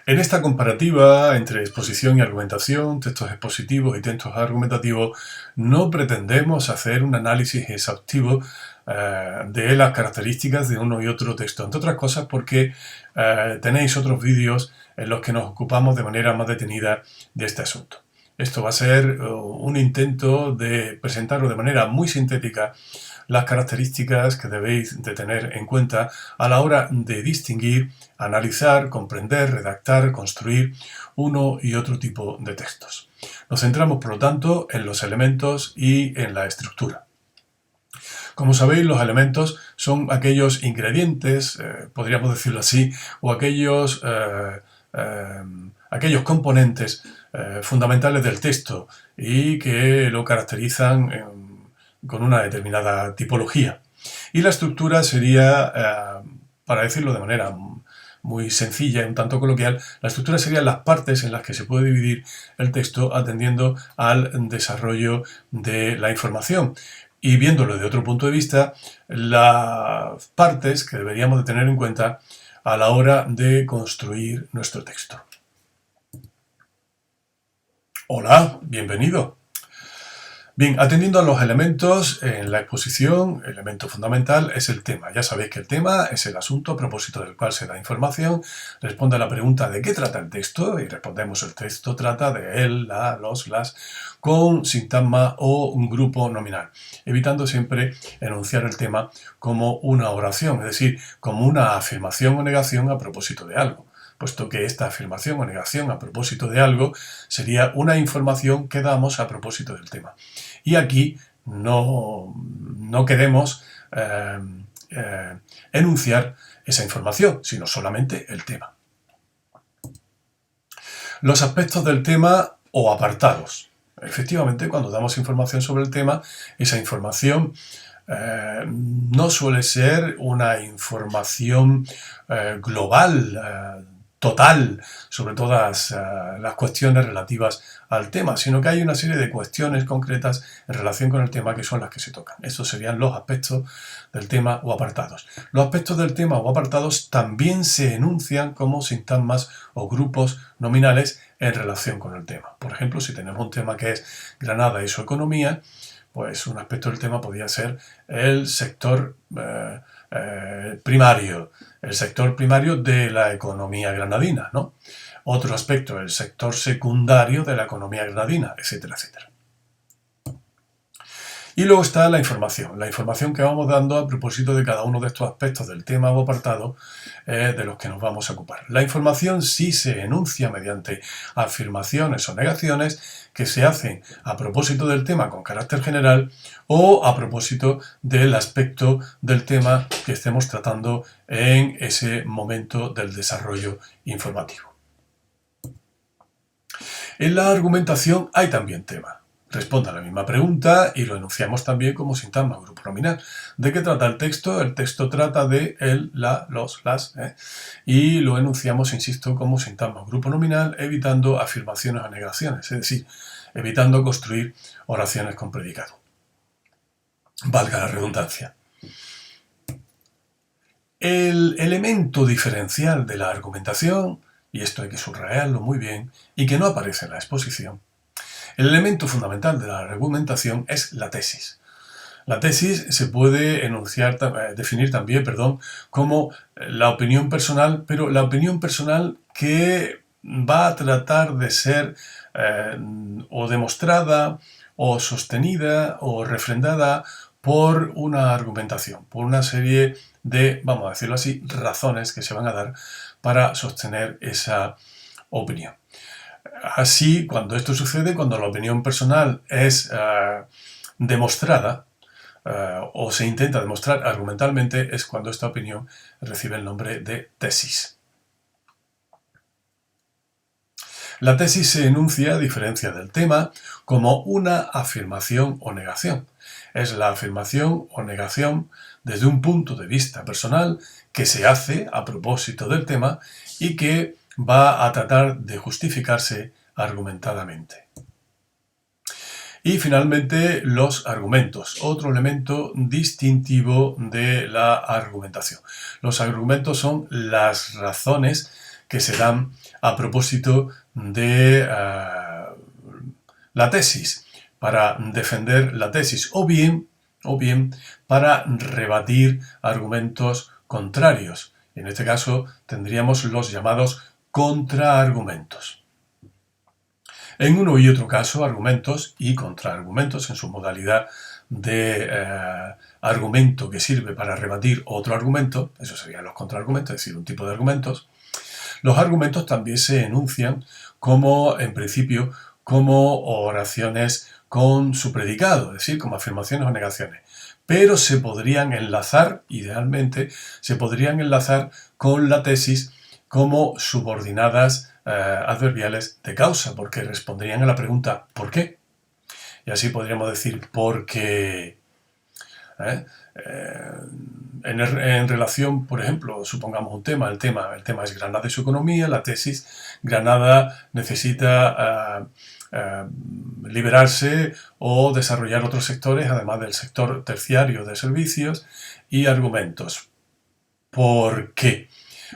En esta comparativa entre exposición y argumentación, textos expositivos y textos argumentativos, no pretendemos hacer un análisis exhaustivo de las características de uno y otro texto, entre otras cosas porque tenéis otros vídeos en los que nos ocupamos de manera más detenida de este asunto. Esto va a ser un intento de presentaros de manera muy sintética las características que debéis de tener en cuenta a la hora de distinguir, analizar, comprender, redactar, construir uno y otro tipo de textos. Nos centramos, por lo tanto, en los elementos y en la estructura. Como sabéis, los elementos son aquellos ingredientes, podríamos decirlo así, o aquellos componentes fundamentales del texto y que lo caracterizan con una determinada tipología. Y la estructura sería, para decirlo de manera muy sencilla y un tanto coloquial, la estructura serían las partes en las que se puede dividir el texto atendiendo al desarrollo de la información. Y viéndolo de otro punto de vista, las partes que deberíamos de tener en cuenta a la hora de construir nuestro texto. Hola, bienvenido. Bien, atendiendo a los elementos en la exposición, el elemento fundamental es el tema. Ya sabéis que el tema es el asunto a propósito del cual se da información. Responde a la pregunta de qué trata el texto y respondemos el texto trata de él, la, los, las, con sintagma o un grupo nominal, evitando siempre enunciar el tema como una oración, es decir, como una afirmación o negación a propósito de algo, puesto que esta afirmación o negación a propósito de algo sería una información que damos a propósito del tema. Y aquí no queremos enunciar esa información, sino solamente el tema. Los aspectos del tema o apartados. Efectivamente, cuando damos información sobre el tema, esa información no suele ser una información global, total, sobre todas las cuestiones relativas al tema, sino que hay una serie de cuestiones concretas en relación con el tema que son las que se tocan. Estos serían los aspectos del tema o apartados. Los aspectos del tema o apartados también se enuncian como sintagmas o grupos nominales en relación con el tema. Por ejemplo, si tenemos un tema que es Granada y su economía, pues un aspecto del tema podría ser el sector primario, el sector primario de la economía granadina, ¿no? Otro aspecto, el sector secundario de la economía granadina, etcétera, etcétera. Y luego está la información que vamos dando a propósito de cada uno de estos aspectos del tema o apartado de los que nos vamos a ocupar. La información sí se enuncia mediante afirmaciones o negaciones que se hacen a propósito del tema con carácter general o a propósito del aspecto del tema que estemos tratando en ese momento del desarrollo informativo. En la argumentación hay también tema. Responde a la misma pregunta y lo enunciamos también como sintagma, grupo nominal. ¿De qué trata el texto? El texto trata de él, la, los, las, y lo enunciamos, insisto, como sintagma, grupo nominal, evitando afirmaciones o negaciones, es decir, evitando construir oraciones con predicado. Valga la redundancia. El elemento diferencial de la argumentación, y esto hay que subrayarlo muy bien, y que no aparece en la exposición, el elemento fundamental de la argumentación es la tesis. La tesis se puede definir también, como la opinión personal, pero la opinión personal que va a tratar de ser o demostrada, o sostenida, o refrendada por una argumentación, por una serie de, vamos a decirlo así, razones que se van a dar para sostener esa opinión. Así, cuando esto sucede, cuando la opinión personal es demostrada o se intenta demostrar argumentalmente, es cuando esta opinión recibe el nombre de tesis. La tesis se enuncia, a diferencia del tema, como una afirmación o negación. Es la afirmación o negación desde un punto de vista personal que se hace a propósito del tema y que va a tratar de justificarse argumentadamente. Y finalmente, los argumentos, otro elemento distintivo de la argumentación. Los argumentos son las razones que se dan a propósito de la tesis, para defender la tesis, o bien para rebatir argumentos contrarios. En este caso tendríamos los llamados contraargumentos. En uno y otro caso, argumentos y contraargumentos en su modalidad de argumento que sirve para rebatir otro argumento, eso serían los contraargumentos, es decir, un tipo de argumentos. Los argumentos también se enuncian como, en principio, como oraciones con su predicado, es decir, como afirmaciones o negaciones. Pero se podrían enlazar, idealmente, se podrían enlazar con la tesis como subordinadas adverbiales de causa, porque responderían a la pregunta ¿por qué? Y así podríamos decir porque en relación, por ejemplo, supongamos un tema, el tema es Granada y su economía, la tesis, Granada necesita liberarse o desarrollar otros sectores, además del sector terciario de servicios y argumentos. ¿Por qué?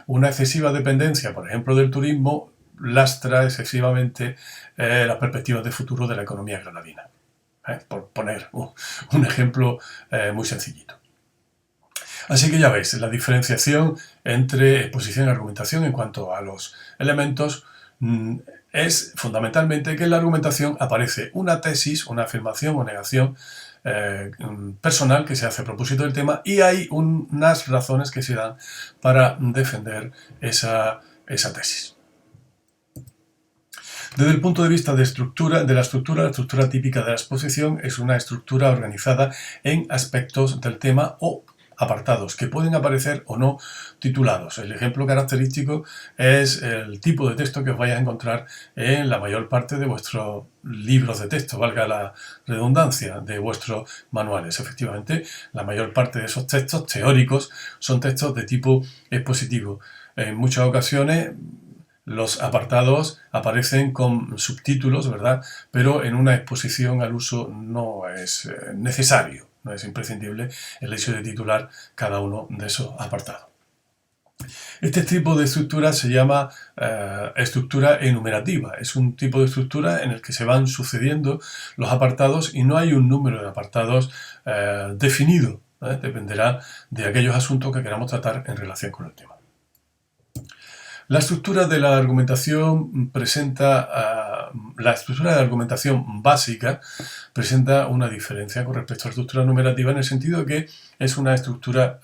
Una excesiva dependencia, por ejemplo, del turismo, lastra excesivamente las perspectivas de futuro de la economía granadina. Por poner un ejemplo muy sencillito. Así que ya veis, la diferenciación entre exposición y argumentación en cuanto a los elementos es fundamentalmente que en la argumentación aparece una tesis, una afirmación o negación personal que se hace a propósito del tema y hay unas razones que se dan para defender esa tesis. Desde el punto de vista de la estructura típica de la exposición es una estructura organizada en aspectos del tema o apartados que pueden aparecer o no titulados. El ejemplo característico es el tipo de texto que os vais a encontrar en la mayor parte de vuestros libros de texto, valga la redundancia, de vuestros manuales. Efectivamente, la mayor parte de esos textos teóricos son textos de tipo expositivo. En muchas ocasiones los apartados aparecen con subtítulos, ¿verdad? Pero en una exposición al uso no es necesario, no es imprescindible el hecho de titular cada uno de esos apartados. Este tipo de estructura se llama estructura enumerativa. Es un tipo de estructura en el que se van sucediendo los apartados y no hay un número de apartados definido. Dependerá de aquellos asuntos que queramos tratar en relación con el tema. La estructura de la argumentación la estructura de la argumentación básica presenta una diferencia con respecto a la estructura numerativa en el sentido de que es una estructura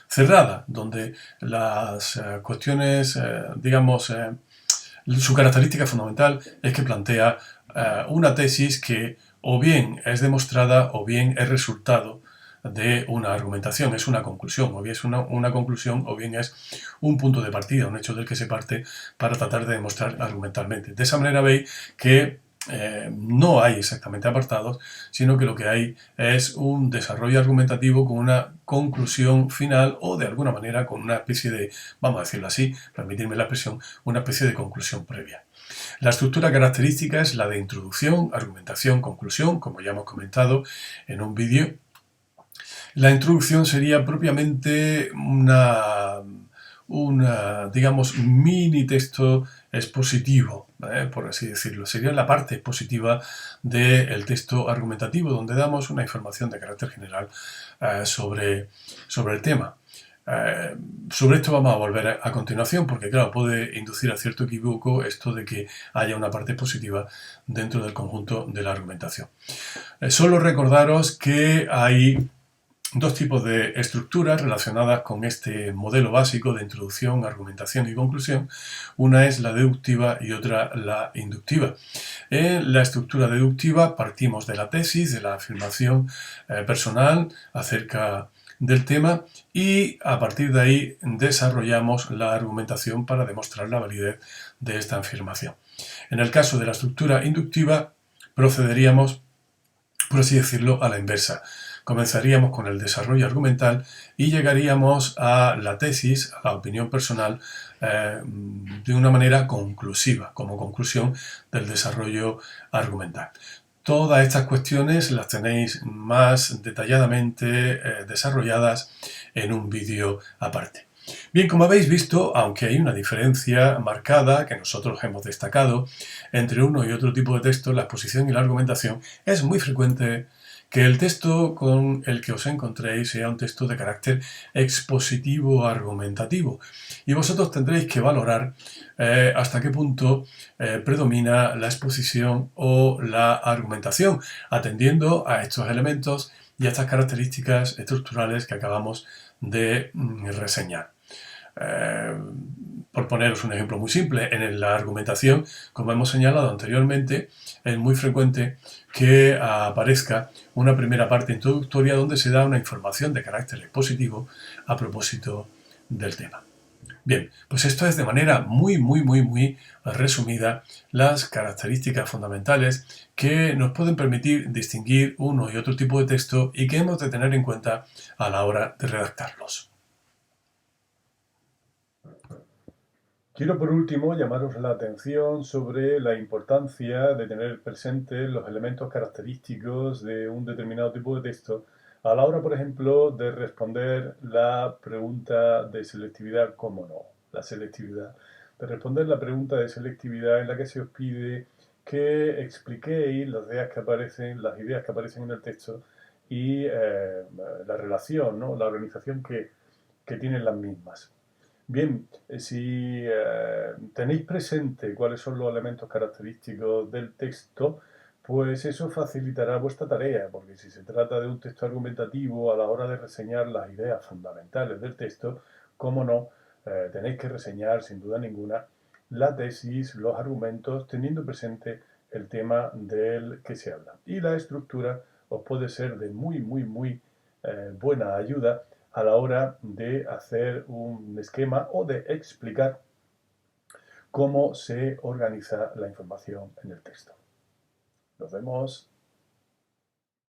cerrada, donde las cuestiones, su característica fundamental es que plantea una tesis que o bien es demostrada o bien es resultado de una argumentación, es una conclusión, o bien es una conclusión o bien es un punto de partida, un hecho del que se parte para tratar de demostrar argumentalmente. De esa manera veis que no hay exactamente apartados, sino que lo que hay es un desarrollo argumentativo con una conclusión final o de alguna manera con una especie de, vamos a decirlo así, permitirme la expresión, una especie de conclusión previa. La estructura característica es la de introducción, argumentación, conclusión, como ya hemos comentado en un vídeo. La introducción sería propiamente digamos, mini texto expositivo, por así decirlo. Sería la parte expositiva del texto argumentativo, donde damos una información de carácter general sobre el tema. Sobre esto vamos a volver a continuación, porque claro, puede inducir a cierto equívoco esto de que haya una parte expositiva dentro del conjunto de la argumentación. Solo recordaros que hay dos tipos de estructuras relacionadas con este modelo básico de introducción, argumentación y conclusión. Una es la deductiva y otra la inductiva. En la estructura deductiva partimos de la tesis, de la afirmación personal acerca del tema y a partir de ahí desarrollamos la argumentación para demostrar la validez de esta afirmación. En el caso de la estructura inductiva procederíamos, por así decirlo, a la inversa. Comenzaríamos con el desarrollo argumental y llegaríamos a la tesis, a la opinión personal, de una manera conclusiva, como conclusión del desarrollo argumental. Todas estas cuestiones las tenéis más detalladamente desarrolladas en un vídeo aparte. Bien, como habéis visto, aunque hay una diferencia marcada que nosotros hemos destacado entre uno y otro tipo de texto, la exposición y la argumentación, es muy frecuente que el texto con el que os encontréis sea un texto de carácter expositivo argumentativo. Y vosotros tendréis que valorar hasta qué punto predomina la exposición o la argumentación, atendiendo a estos elementos y a estas características estructurales que acabamos de reseñar. Eh, por poneros un ejemplo muy simple, en la argumentación, como hemos señalado anteriormente, es muy frecuente que aparezca una primera parte introductoria donde se da una información de carácter expositivo a propósito del tema. Bien, pues esto es de manera muy resumida las características fundamentales que nos pueden permitir distinguir uno y otro tipo de texto y que hemos de tener en cuenta a la hora de redactarlos. Quiero por último llamaros la atención sobre la importancia de tener presentes los elementos característicos de un determinado tipo de texto a la hora, por ejemplo, de responder la pregunta de selectividad, ¿cómo no? La selectividad. De responder la pregunta de selectividad en la que se os pide que expliquéis las ideas que aparecen en el texto y la relación, ¿no? La organización que tienen las mismas. Bien, si tenéis presente cuáles son los elementos característicos del texto, pues eso facilitará vuestra tarea, porque si se trata de un texto argumentativo a la hora de reseñar las ideas fundamentales del texto, cómo no, tenéis que reseñar sin duda ninguna la tesis, los argumentos, teniendo presente el tema del que se habla. Y la estructura os puede ser de muy buena ayuda a la hora de hacer un esquema o de explicar cómo se organiza la información en el texto. Nos vemos.